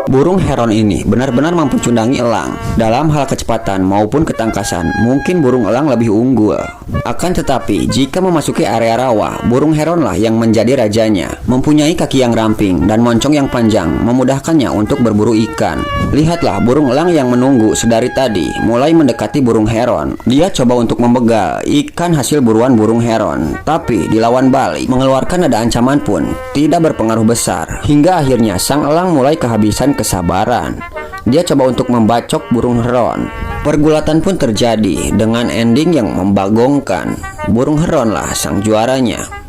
Burung heron ini benar-benar mempercundangi elang dalam hal kecepatan maupun ketangkasan. Mungkin burung elang lebih unggul. Akan tetapi, jika memasuki area rawa, burung heronlah yang menjadi rajanya. Mempunyai kaki yang ramping dan moncong yang panjang, memudahkannya untuk berburu ikan. Lihatlah burung elang yang menunggu sedari tadi, mulai mendekati burung heron. Dia coba untuk membegal ikan hasil buruan burung heron, tapi dilawan balik, mengeluarkan nada ancaman pun tidak berpengaruh besar. Hingga akhirnya sang elang mulai kehabisan kesabaran. Dia coba untuk membacok burung heron. Pergulatan pun terjadi dengan ending yang membagongkan. Burung heronlah sang juaranya.